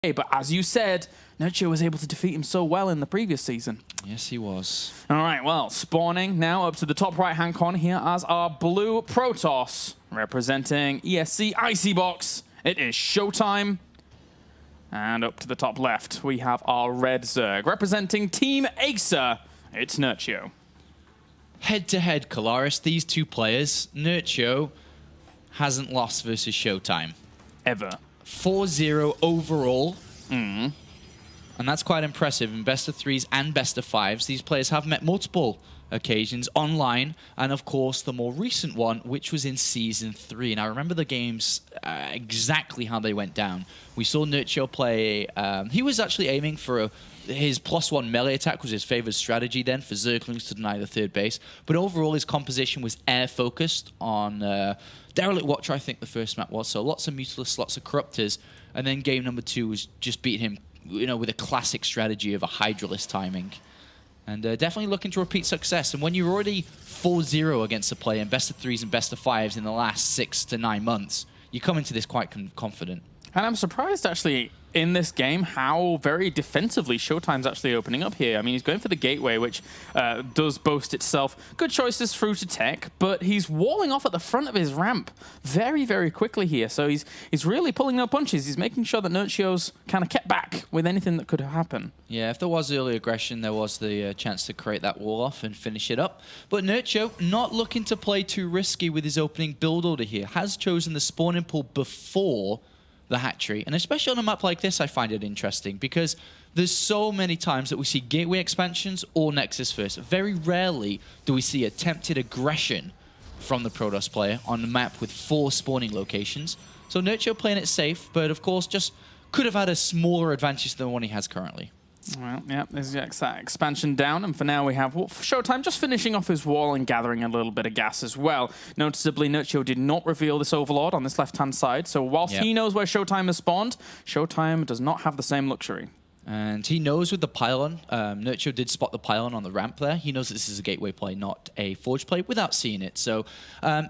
But as you said, Nerchio was able to defeat him so well in the previous season. Yes, he was. All right, well, spawning now up to the top right-hand corner here as our blue Protoss, representing ESC Icy Box. It is Showtime. And up to the top left, we have our red Zerg, representing Team Acer. It's Nerchio. Head-to-head, Kalaris, these two players, Nerchio hasn't lost versus Showtime. Ever. 4-0 overall. And that's quite impressive in best of threes and best of fives. These players have met multiple occasions online, and of course the more recent one, which was in Season 3. And I remember the games exactly how they went down. We saw Nerchio play, he was actually aiming for his +1 melee attack was his favored strategy then for Zerglings to deny the third base. But overall his composition was air-focused on Derelict Watcher, I think the first map was. So lots of Mutalisks, lots of Corruptors. And then game number 2 was just beat him, you know, with a classic strategy of a Hydralisk timing. And definitely looking to repeat success. And when you're already 4-0 against a player in best of threes and best of fives in the last 6 to 9 months, you come into this quite confident. And I'm surprised, actually, in this game, how very defensively Showtime's actually opening up here. I mean, he's going for the gateway, which does boast itself good choices through to tech, but he's walling off at the front of his ramp very, very quickly here. So he's really pulling no punches. He's making sure that Nerchio's kind of kept back with anything that could happen. Yeah, if there was early aggression, there was the chance to create that wall off and finish it up. But Nerchio, not looking to play too risky with his opening build order here, has chosen the spawning pool before the hatchery. And especially on a map like this, I find it interesting because there's so many times that we see gateway expansions or Nexus first. Very rarely do we see attempted aggression from the Protoss player on a map with 4 spawning locations. So Nerchio playing it safe, but of course just could have had a smaller advantage than the one he has currently. Well, yeah, there's that expansion down, and for now we have Showtime just finishing off his wall and gathering a little bit of gas as well. Noticeably, Nerchio did not reveal this Overlord on this left-hand side, so whilst he knows where Showtime has spawned, Showtime does not have the same luxury. And he knows with the pylon, Nerchio did spot the pylon on the ramp there. He knows that this is a gateway play, not a forge play, without seeing it. So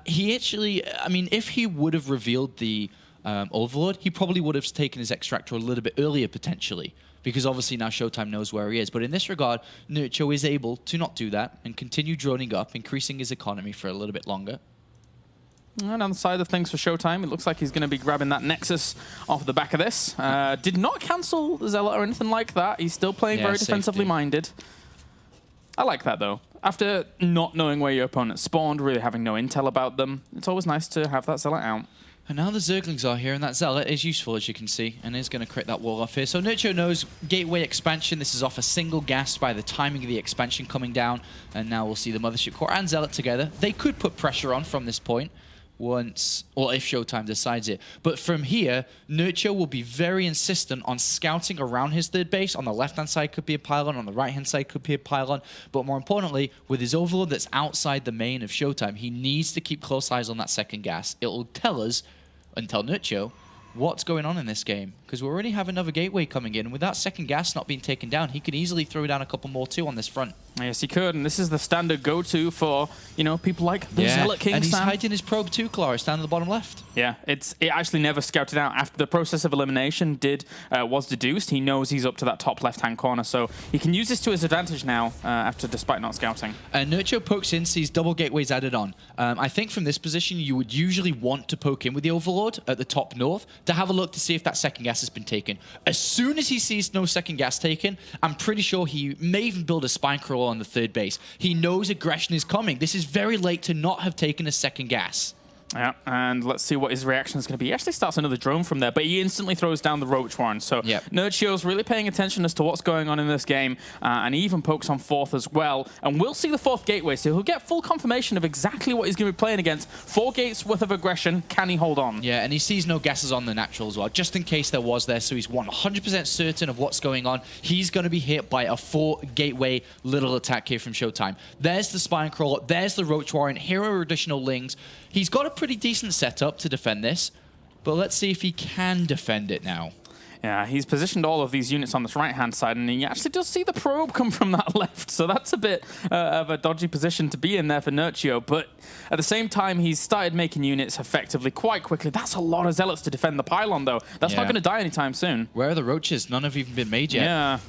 he actually, I mean, if he would have revealed the Overlord, he probably would have taken his extractor a little bit earlier, potentially. Because obviously now Showtime knows where he is. But in this regard, Nerchio is able to not do that and continue droning up, increasing his economy for a little bit longer. And on the side of things for Showtime, it looks like he's going to be grabbing that Nexus off the back of this. Did not cancel the Zealot or anything like that. He's still playing very defensively minded. I like that, though. After not knowing where your opponent spawned, really having no intel about them, it's always nice to have that Zealot out. And now the Zerglings are here, and that Zealot is useful, as you can see, and is going to create that wall off here. So Nerchio knows gateway expansion. This is off a single gas by the timing of the expansion coming down, and now we'll see the Mothership Core and Zealot together. They could put pressure on from this point once, or if Showtime decides it. But from here, Nerchio will be very insistent on scouting around his third base. On the left-hand side could be a pylon, on the right-hand side could be a pylon. But more importantly, with his Overlord that's outside the main of Showtime, he needs to keep close eyes on that second gas. It will tell us, and tell Nerchio, what's going on in this game. Because we already have another gateway coming in. And with that second gas not being taken down, he could easily throw down a couple more too on this front. Yes, he could. And this is the standard go-to for, you know, people like the Zealot King. And he's Sam. hiding his probe too, Kalaris, down at the bottom left. Yeah, it actually never scouted out. After the process of elimination was deduced, he knows he's up to that top left-hand corner. So he can use this to his advantage now, despite not scouting. And Nerchio pokes in, sees double gateways added on. I think from this position, you would usually want to poke in with the Overlord at the top north to have a look to see if that second gas has been taken. As soon as he sees no second gas taken, I'm pretty sure he may even build a spine crawler on the third base. He knows aggression is coming. This is very late to not have taken a second gas. Yeah, and let's see what his reaction is going to be. He actually starts another drone from there, but he instantly throws down the Roach one. So Nerchio's really paying attention as to what's going on in this game, and he even pokes on fourth as well. And we'll see the fourth gateway, so he'll get full confirmation of exactly what he's going to be playing against. 4 gates worth of aggression. Can he hold on? Yeah, and he sees no gases on the natural as well, just in case there was there, so he's 100% certain of what's going on. He's going to be hit by a 4 gateway little attack here from Showtime. There's the Spine Crawler, there's the Roach Warrant, here are additional Lings. He's got a pretty decent setup to defend this, but let's see if he can defend it now. Yeah, he's positioned all of these units on this right-hand side, and he actually does see the probe come from that left, so that's a bit of a dodgy position to be in there for Nerchio, but at the same time, he's started making units effectively quite quickly. That's a lot of Zealots to defend the pylon, though. That's not going to die anytime soon. Where are the roaches? None have even been made yet. Yeah.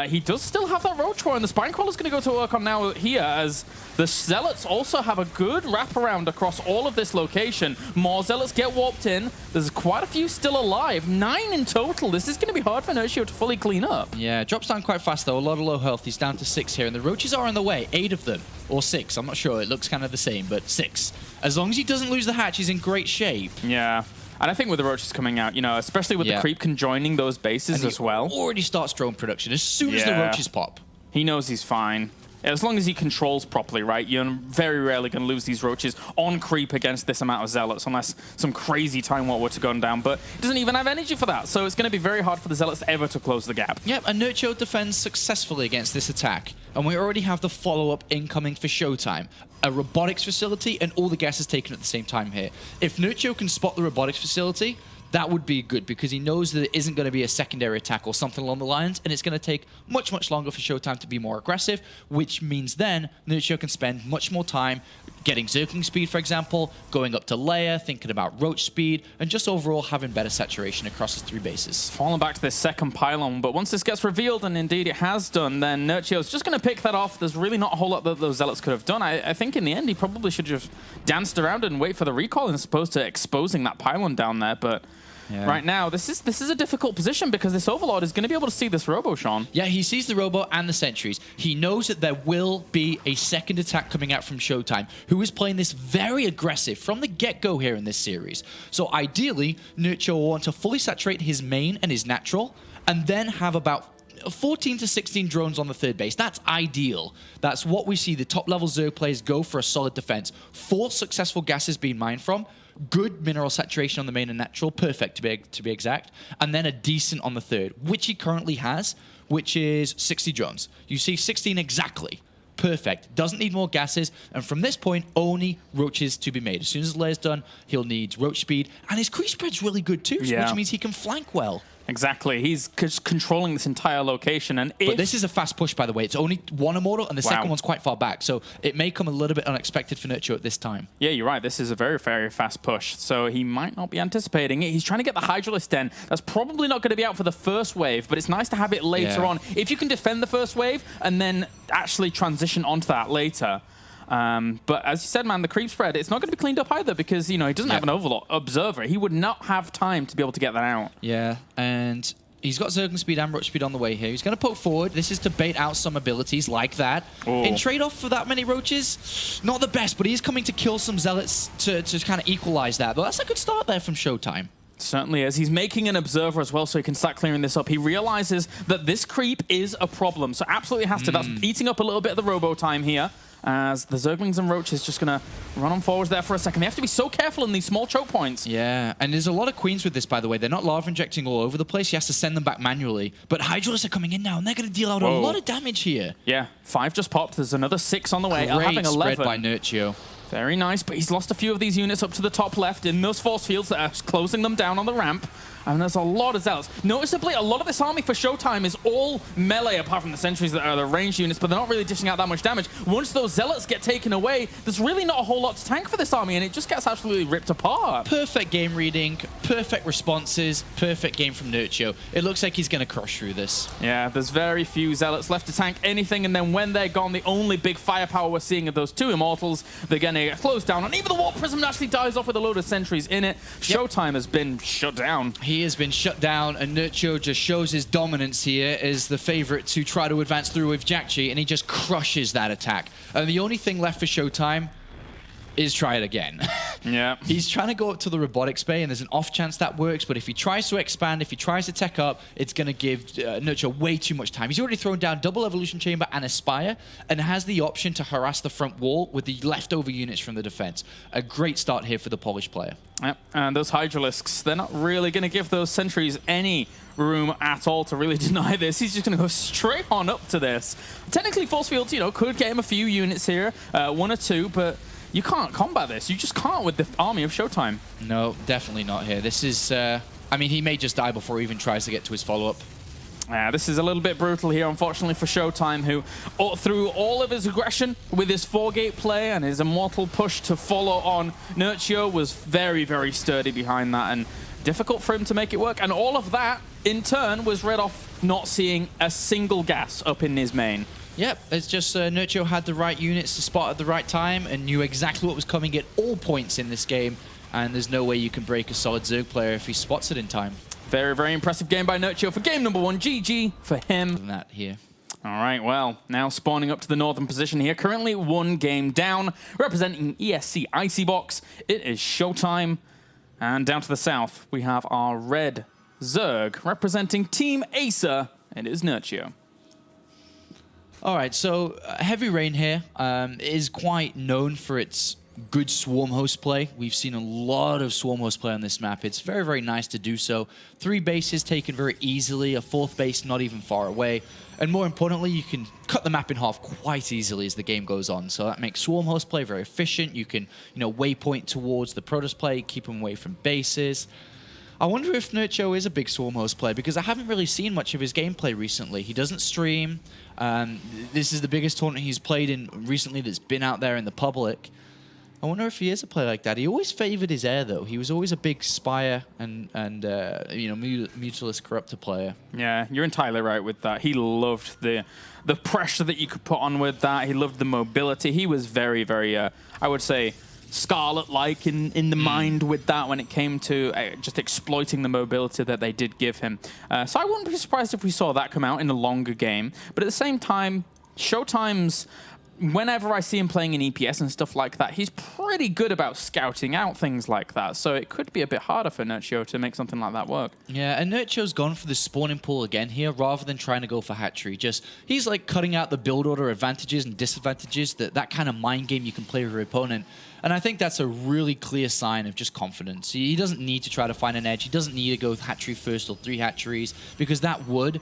He does still have that roach war, and the spine crawler's going to go to work on now here, as the Zealots also have a good wraparound across all of this location. More Zealots get warped in. There's quite a few still alive. 9 in total. This is going to be hard for Nerchio to fully clean up. Yeah, drops down quite fast, though. A lot of low health. He's down to 6 here, and the roaches are on the way. 8 of them. Or 6. I'm not sure. It looks kind of the same, but 6. As long as he doesn't lose the hatch, he's in great shape. Yeah. And I think with the roaches coming out, you know, especially with the creep conjoining those bases as well. Already starts drone production as soon as the roaches pop. He knows he's fine. As long as he controls properly, right? You're very rarely going to lose these roaches on creep against this amount of Zealots, unless some crazy time warp were to go down. But he doesn't even have energy for that, so it's going to be very hard for the Zealots ever to close the gap. Yep, and Nerchio defends successfully against this attack. And we already have the follow-up incoming for Showtime. A robotics facility, and all the gas is taken at the same time here. If Nerchio can spot the robotics facility, that would be good, because he knows that it isn't going to be a secondary attack or something along the lines, and it's going to take much, much longer for Showtime to be more aggressive, which means then Nerchio can spend much more time getting Zergling speed, for example, going up to layer, thinking about roach speed, and just overall having better saturation across his 3 bases. Falling back to this second pylon, but once this gets revealed, and indeed it has done, then Nerchio's just going to pick that off. There's really not a whole lot that those Zealots could have done. I think in the end he probably should have danced around and wait for the recall as opposed to exposing that pylon down there, but right now, this is a difficult position because this Overlord is going to be able to see this Robo, Sean. Yeah, he sees the Robo and the sentries. He knows that there will be a second attack coming out from Showtime, who is playing this very aggressive from the get-go here in this series. So ideally, Nerchio will want to fully saturate his main and his natural, and then have about 14 to 16 drones on the 3rd base. That's ideal. That's what we see the top-level Zerg players go for a solid defense. 4 successful gases being mined from, good mineral saturation on the main and natural, perfect to be exact, and then a decent on the 3rd, which he currently has, which is 60 drones. You see 16 exactly. Perfect. Doesn't need more gases, and from this point, only roaches to be made. As soon as the layer's done, he'll need roach speed, and his creep spread's really good too, which means he can flank well. Exactly. He's controlling this entire location. But this is a fast push, by the way. It's only 1 immortal, and the second one's quite far back. So it may come a little bit unexpected for Nerchio at this time. Yeah, you're right. This is a very, very fast push. So he might not be anticipating it. He's trying to get the Hydralisk Den. That's probably not going to be out for the first wave, but it's nice to have it later on. If you can defend the first wave and then actually transition onto that later. But as you said, man, the creep spread, it's not going to be cleaned up either because, you know, he doesn't have an Overlord observer. He would not have time to be able to get that out. Yeah, and he's got Zergling speed and roach speed on the way here. He's going to poke forward. This is to bait out some abilities like that. In trade-off for that many roaches, not the best, but he is coming to kill some Zealots to kind of equalize that. But that's a good start there from Showtime. Certainly is. He's making an observer as well so he can start clearing this up. He realizes that this creep is a problem, so absolutely has to. That's eating up a little bit of the robo time here, as the Zerglings and Roaches just going to run on forwards there for a second. They have to be so careful in these small choke points. Yeah, and there's a lot of queens with this, by the way. They're not lava injecting all over the place. He has to send them back manually. But Hydralisks are coming in now, and they're going to deal out a lot of damage here. Yeah, 5 just popped. There's another 6 on the way. Great having 11. spread by Nerchio. Very nice, but he's lost a few of these units up to the top left in those force fields that are closing them down on the ramp. And there's a lot of Zealots. Noticeably, a lot of this army for Showtime is all melee, apart from the sentries that are the ranged units, but they're not really dishing out that much damage. Once those Zealots get taken away, there's really not a whole lot to tank for this army, and it just gets absolutely ripped apart. Perfect game reading, perfect responses, perfect game from Nerchio. It looks like he's going to crush through this. Yeah, there's very few Zealots left to tank anything, and then when they're gone, the only big firepower we're seeing are those 2 Immortals. They're going to get closed down, and even the Warp Prism actually dies off with a load of sentries in it. Showtime has been shut down. He has been shut down, and Nerchio just shows his dominance here as the favorite to try to advance through with Jakchi, and he just crushes that attack. And the only thing left for Showtime is try it again. Yeah. He's trying to go up to the robotics bay, and there's an off chance that works, but if he tries to expand, if he tries to tech up, it's going to give Nerchio way too much time. He's already thrown down double evolution chamber and Aspire, and has the option to harass the front wall with the leftover units from the defense. A great start here for the Polish player. Yep, and those Hydralisks, they're not really going to give those sentries any room at all to really deny this. He's just going to go straight on up to this. Technically, force fields, you know, could get him a few units here, 1 or 2, but you can't combat this. You just can't with the army of Showtime. No, definitely not here. This is... I mean, he may just die before he even tries to get to his follow-up. Yeah, this is a little bit brutal here, unfortunately, for Showtime, who, through all of his aggression with his 4-gate play and his immortal push to follow on, Nerchio was very, very sturdy behind that and difficult for him to make it work. And all of that, in turn, was read off not seeing a single gas up in his main. Yep, it's just Nerchio had the right units to spot at the right time and knew exactly what was coming at all points in this game. And there's no way you can break a solid Zerg player if he spots it in time. Very, very impressive game by Nerchio for game number 1. GG for him. That here. All right, well, now spawning up to the northern position here. Currently 1 game down, representing ESC Icy Box. It is Showtime. And down to the south, we have our red Zerg representing Team Acer. It is Nerchio. All right, so Heavy Rain here is quite known for its good swarm host play. We've seen a lot of swarm host play on this map. It's very, very nice to do so. 3 bases taken very easily, a 4th base not even far away. And more importantly, you can cut the map in half quite easily as the game goes on. So that makes swarm host play very efficient. You can, waypoint towards the Protoss play, keep them away from bases. I wonder if Nerchio is a big swarm host player, because I haven't really seen much of his gameplay recently. He doesn't stream. This is the biggest tournament he's played in recently that's been out there in the public. I wonder if he is a player like that. He always favored his air, though. He was always a big Spire and Mutalist Corruptor player. Yeah, you're entirely right with that. He loved the pressure that you could put on with that. He loved the mobility. He was very, very, I would say, Scarlet-like in the mind with that when it came to just exploiting the mobility that they did give him. So I wouldn't be surprised if we saw that come out in a longer game. But at the same time, Showtime's, whenever I see him playing in EPS and stuff like that, he's pretty good about scouting out things like that. So it could be a bit harder for Nerchio to make something like that work. Yeah, and Nerchio's gone for the spawning pool again here rather than trying to go for hatchery. He's like cutting out the build order advantages and disadvantages, that kind of mind game you can play with your opponent. And I think that's a really clear sign of just confidence. He doesn't need to try to find an edge. He doesn't need to go with hatchery first or 3 hatcheries, because that would,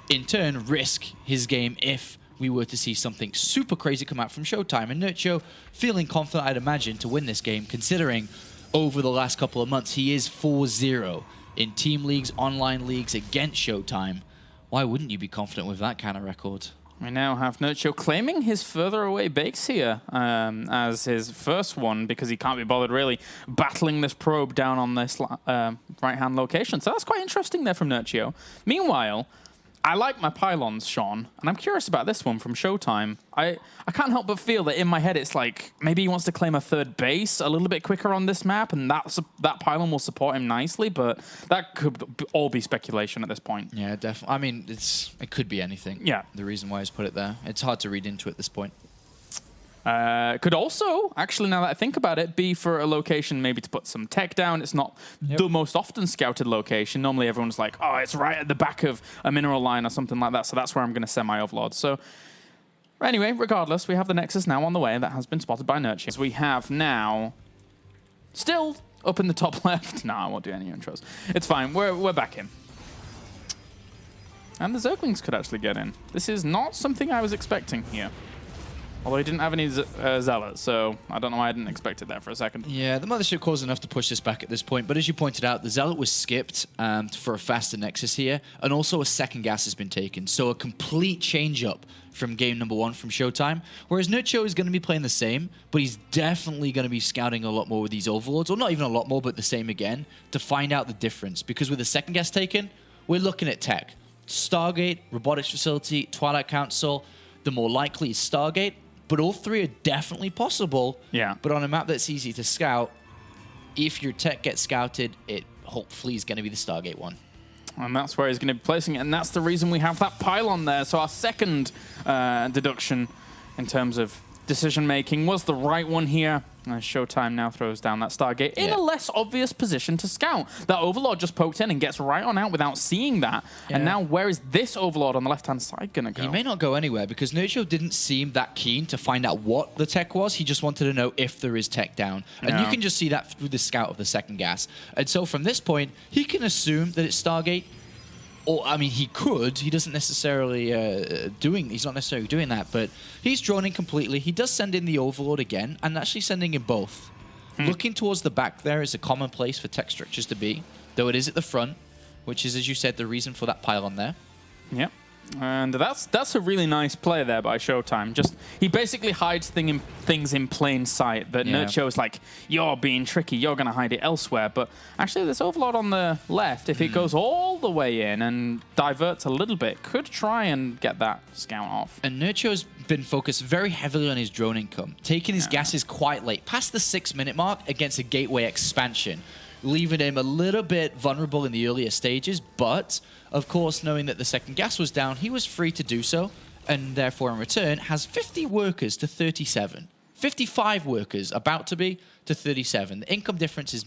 in turn, risk his game if we were to see something super crazy come out from Showtime. And Nerchio feeling confident, I'd imagine, to win this game, considering over the last couple of months he is 4-0 in team leagues, online leagues against Showtime. Why wouldn't you be confident with that kind of record? We now have Nerchio claiming his further away base here as his first one, because he can't be bothered really battling this probe down on this right-hand location. So that's quite interesting there from Nerchio. Meanwhile, I like my pylons, Sean, and I'm curious about this one from Showtime. I can't help but feel that in my head it's like maybe he wants to claim a 3rd base a little bit quicker on this map, and that pylon will support him nicely, but that could all be speculation at this point. Yeah, definitely. I mean, it could be anything. Yeah. The reason why he's put it there. It's hard to read into at this point. Could also, actually, now that I think about it, be for a location maybe to put some tech down. It's not the most often scouted location. Normally everyone's like, oh, it's right at the back of a mineral line or something like that, so that's where I'm going to send my Overlord. So anyway, regardless, we have the Nexus now on the way that has been spotted by Nerchio. We have now, still up in the top left. No, I won't do any intros. It's fine. We're back in. And the Zerglings could actually get in. This is not something I was expecting here. Although he didn't have any Zealots, so I don't know why I didn't expect it there for a second. Yeah, the Mothership caused enough to push this back at this point, but as you pointed out, the Zealot was skipped for a faster Nexus here, and also a 2nd gas has been taken, so a complete change-up from game number 1 from Showtime, whereas Nerchio is going to be playing the same, but he's definitely going to be scouting a lot more with these Overlords, or not even a lot more, but the same again, to find out the difference, because with the 2nd gas taken, we're looking at tech. Stargate, Robotics Facility, Twilight Council, the more likely is Stargate, but all 3 are definitely possible. Yeah. But on a map that's easy to scout, if your tech gets scouted, it hopefully is going to be the Stargate one. And that's where he's going to be placing it. And that's the reason we have that pylon there. So our second deduction in terms of decision-making was the right one here. Showtime now throws down that Stargate in a less obvious position to scout. That Overlord just poked in and gets right on out without seeing that. Yeah. And now where is this Overlord on the left-hand side going to go? He may not go anywhere because Nerchio didn't seem that keen to find out what the tech was. He just wanted to know if there is tech down. And you can just see that through the scout of the 2nd gas. And so from this point, he can assume that it's Stargate. Or, I mean, he could. He doesn't necessarily he's not necessarily doing that, but he's drawn in completely. He does send in the Overlord again, and actually sending in both. Looking towards the back there is a common place for tech structures to be. though it is at the front, which is, as you said, the reason for that pylon there. Yep. And that's a really nice play there by Showtime. Just he basically hides things in plain sight. That Nerchio is like, you're being tricky, you're going to hide it elsewhere. But actually, this Overlord on the left, if it goes all the way in and diverts a little bit, could try and get that scout off. And Nerchio's been focused very heavily on his drone income, taking his gases quite late, past the 6-minute mark against a gateway expansion, leaving him a little bit vulnerable in the earlier stages, but of course, knowing that the second gas was down, he was free to do so, and therefore in return has 50 workers to 37. 55 workers about to be to 37. The income difference is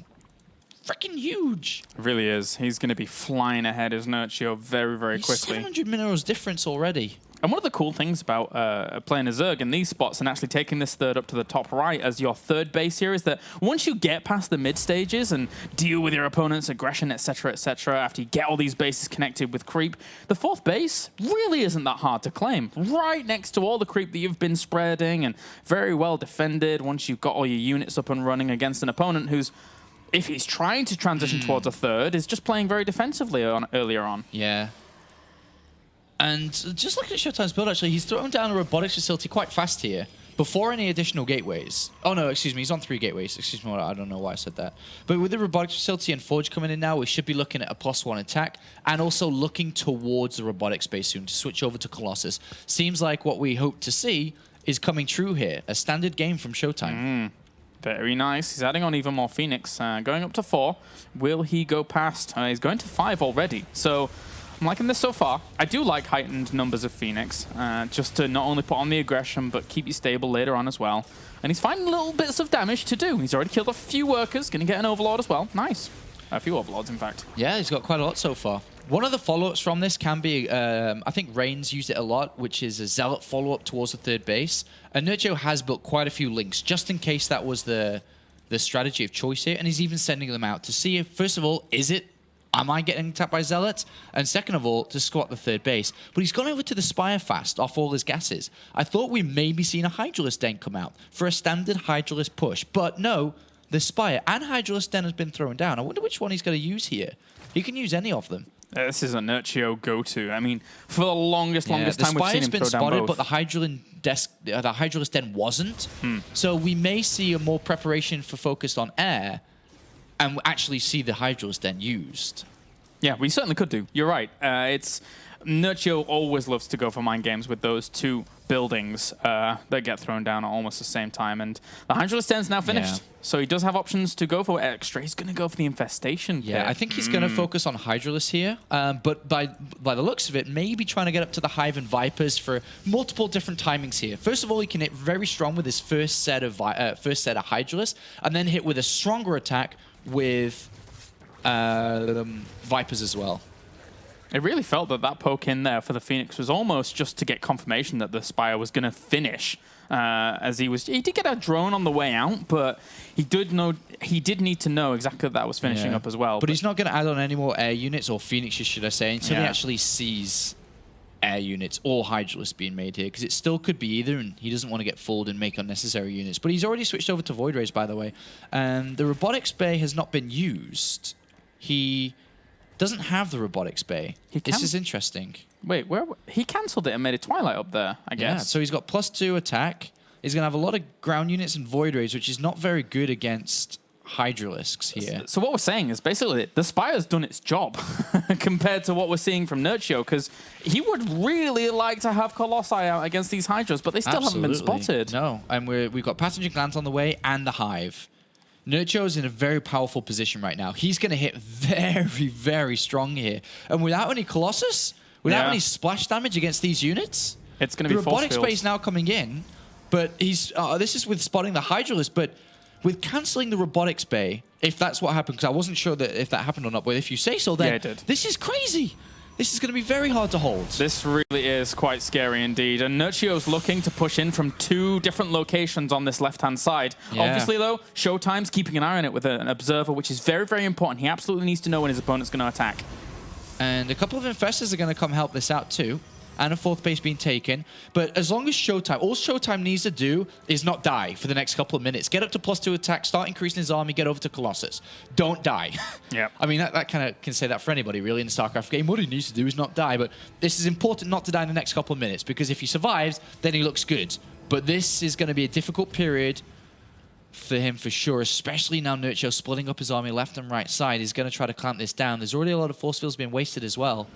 freaking huge. It really is. He's going to be flying ahead as Nerchio very, very quickly. 700 minerals difference already. And one of the cool things about playing a Zerg in these spots and actually taking this third up to the top right as your third base here is that once you get past the mid stages and deal with your opponent's aggression, etc., after you get all these bases connected with creep, the fourth base really isn't that hard to claim. Right next to all the creep that you've been spreading and very well defended once you've got all your units up and running against an opponent who's, if he's trying to transition towards a third, is just playing very defensively earlier on. Yeah. And just looking at Showtime's build, actually, he's thrown down a robotics facility quite fast here, before any additional gateways. Oh, no, excuse me, he's on 3 gateways. Excuse me, I don't know why I said that. But with the robotics facility and Forge coming in now, we should be looking at a +1 attack, and also looking towards the robotics base soon to switch over to Colossus. Seems like what we hope to see is coming true here. A standard game from Showtime. Very nice. He's adding on even more Phoenix, going up to 4. Will he go past? He's going to 5 already. So I'm liking this so far. I do like heightened numbers of Phoenix, just to not only put on the aggression, but keep you stable later on as well. And he's finding little bits of damage to do. He's already killed a few workers, going to get an Overlord as well. Nice. A few Overlords, in fact. Yeah, he's got quite a lot so far. One of the follow-ups from this can be, I think Reigns used it a lot, which is a Zealot follow-up towards the third base. And Nerchio has built quite a few links, just in case that was the strategy of choice here. And he's even sending them out to see if, first of all, am I getting attacked by Zealots? And second of all, to squat the third base. But he's gone over to the Spire fast off all his gases. I thought we may be seeing a Hydralisk Den come out for a standard Hydralisk push. But no, the Spire and Hydralisk Den has been thrown down. I wonder which one he's going to use here. He can use any of them. This is a Nerchio go-to. I mean, for the longest time we've seen him throw down both. The Spire's been spotted, but the Hydralisk Den wasn't. So we may see a more preparation for focused on air, and actually see the Hydralisk Den used. Yeah, we certainly could do. You're right. Nerchio always loves to go for mind games with those two buildings that get thrown down at almost the same time. And the Hydralisk Den's now finished. Yeah. So he does have options to go for extra. He's going to go for the Infestation. Yeah, I think he's going to focus on Hydralisk here. But by the looks of it, maybe trying to get up to the Hive and Vipers for multiple different timings here. First of all, he can hit very strong with his first set of Hydralisk, and then hit with a stronger attack with Vipers as well. It really felt that poke in there for the Phoenix was almost just to get confirmation that the Spire was going to finish. He did get a drone on the way out, but he did need to know exactly that was finishing up as well. But he's not going to add on any more air units or Phoenixes, should I say, until he actually sees air units or Hydralisk being made here, because it still could be either, and he doesn't want to get fooled and make unnecessary units. But he's already switched over to Void Rays, by the way. And the Robotics Bay has not been used. He doesn't have the Robotics Bay. This is interesting. Wait, he cancelled it and made a Twilight up there, I guess. Yeah, so he's got +2 attack. He's going to have a lot of ground units and Void Rays, which is not very good against Hydralisks here. So what we're saying is basically the Spire's done its job compared to what we're seeing from Nerchio, because he would really like to have Colossi out against these Hydras, but they still haven't been spotted. No, and we've got Passenger Glands on the way and the Hive. Nerchio is in a very powerful position right now. He's going to hit very, very strong here. And without any Colossus, without any splash damage against these units, it's going to be the Robotic Space now coming in, but he's this is with spotting the Hydralisk, but with cancelling the Robotics Bay, if that's what happened, because I wasn't sure that if that happened or not, but if you say so, then this is crazy. This is going to be very hard to hold. This really is quite scary indeed. And Nerchio's looking to push in from 2 different locations on this left-hand side. Yeah. Obviously, though, Showtime's keeping an eye on it with an observer, which is very, very important. He absolutely needs to know when his opponent's going to attack. And a couple of Infestors are going to come help this out, too. and a 4th base being taken. But as long as Showtime, all Showtime needs to do is not die for the next couple of minutes. Get up to +2 attack, start increasing his army, get over to Colossus. Don't die. Yeah. I mean, that kind of can say that for anybody, really, in the StarCraft game. What he needs to do is not die. But this is important not to die in the next couple of minutes, because if he survives, then he looks good. But this is going to be a difficult period for him for sure, especially now Nerchio splitting up his army left and right side. He's going to try to clamp this down. There's already a lot of force fields being wasted as well.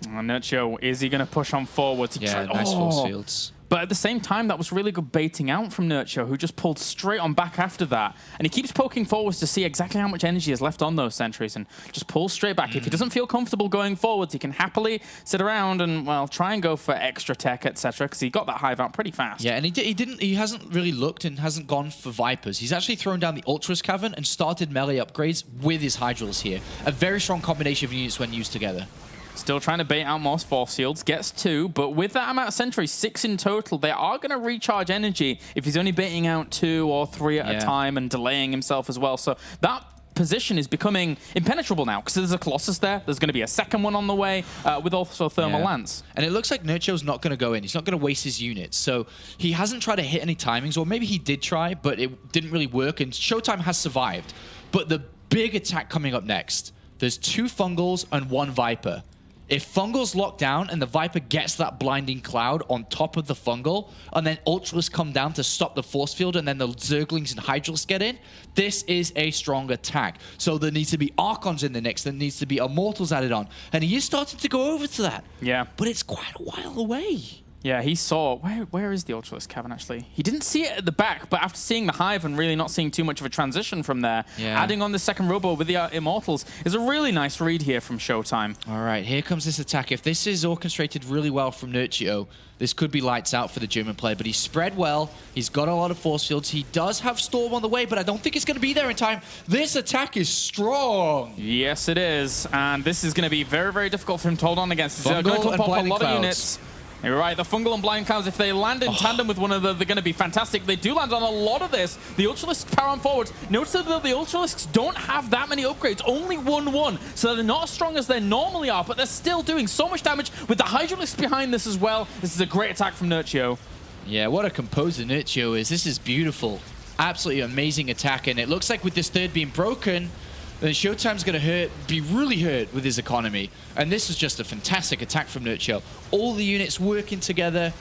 Nerchio, is he going to push on forward? Yeah, nice force fields. But at the same time, that was really good baiting out from Nerchio, who just pulled straight on back after that. And he keeps poking forwards to see exactly how much energy is left on those sentries and just pulls straight back. If he doesn't feel comfortable going forwards, he can happily sit around and, well, try and go for extra tech, etc., because he got that hive out pretty fast. Yeah, and he hasn't really looked and hasn't gone for Vipers. He's actually thrown down the Ultras Cavern and started melee upgrades with his Hydrals here. A very strong combination of units when used together. Still trying to bait out more force fields, gets 2, but with that amount of sentries, 6 in total, they are going to recharge energy if he's only baiting out 2 or 3 at a time and delaying himself as well. So that position is becoming impenetrable now, because there's a Colossus there. There's going to be a second one on the way with also Thermal Lance. And it looks like Nerchio's not going to go in. He's not going to waste his units. So he hasn't tried to hit any timings, or maybe he did try, but it didn't really work, and Showtime has survived. But the big attack coming up next, there's 2 Fungals and 1 Viper. If Fungal's locked down and the Viper gets that blinding cloud on top of the Fungal, and then Ultras come down to stop the force field, and then the Zerglings and Hydrals get in, this is a strong attack. So there needs to be Archons in the next, there needs to be Immortals added on. And he is starting to go over to that. Yeah. But it's quite a while away. Yeah, he saw... Where is the Ultralisk Cavern, actually? He didn't see it at the back, but after seeing the Hive and really not seeing too much of a transition from there, adding on the second Robo with the Immortals is a really nice read here from Showtime. All right, here comes this attack. If this is orchestrated really well from Nerchio, this could be lights out for the German player, but he's spread well. He's got a lot of force fields. He does have Storm on the way, but I don't think it's going to be there in time. This attack is strong. Yes, it is. And this is going to be very, very difficult for him to hold on against. He's going to pop a lot of units. You're right, the Fungal and Blind Clouds, if they land in tandem with one another, they're going to be fantastic. They do land on a lot of this. The Ultralisks power on forwards. Notice that the Ultralisks don't have that many upgrades, only 1-1. So they're not as strong as they normally are, but they're still doing so much damage with the Hydralisks behind this as well. This is a great attack from Nerchio. Yeah, what a composer Nerchio is. This is beautiful. Absolutely amazing attack, and it looks like with this third being broken, then Showtime's going to be really hurt with his economy. And this is just a fantastic attack from Nerchio. All the units working together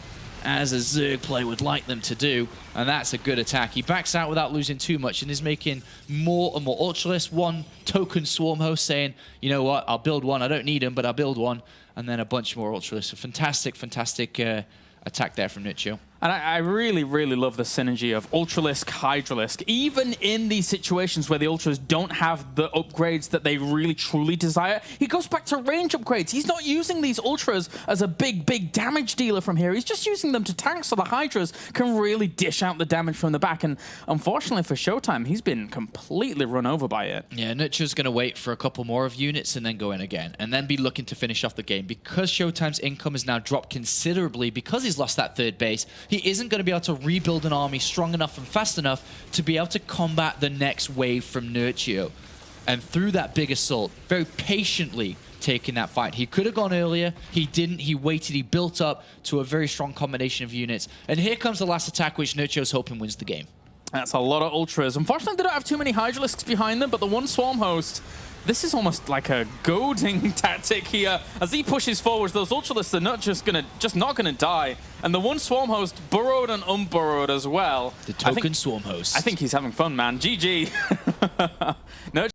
as a Zerg player would like them to do. And that's a good attack. He backs out without losing too much and is making more and more Ultralists. 1 token Swarm Host saying, you know what, I'll build 1. I don't need him, but I'll build 1. And then a bunch more Ultralists. A fantastic, fantastic attack there from Nerchio. And I really, really love the synergy of Ultralisk, Hydralisk. Even in these situations where the Ultras don't have the upgrades that they really, truly desire, he goes back to range upgrades. He's not using these Ultras as a big, big damage dealer from here. He's just using them to tank so the Hydras can really dish out the damage from the back. And unfortunately for Showtime, he's been completely run over by it. Yeah, Nerchio's going to wait for a couple more of units and then go in again. And then be looking to finish off the game. Because Showtime's income has now dropped considerably because he's lost that third base, he isn't going to be able to rebuild an army strong enough and fast enough to be able to combat the next wave from Nerchio. And through that big assault, very patiently taking that fight. He could have gone earlier. He didn't. He waited. He built up to a very strong combination of units. And here comes the last attack, which Nerchio's hoping wins the game. That's a lot of Ultras. Unfortunately, they don't have too many Hydralisks behind them, but the 1 Swarm Host, this is almost like a goading tactic here. As he pushes forwards, those Ultralisks are not gonna die. And the 1 Swarm Host burrowed and unburrowed as well. The token Swarm Host. I think he's having fun, man. GG. No.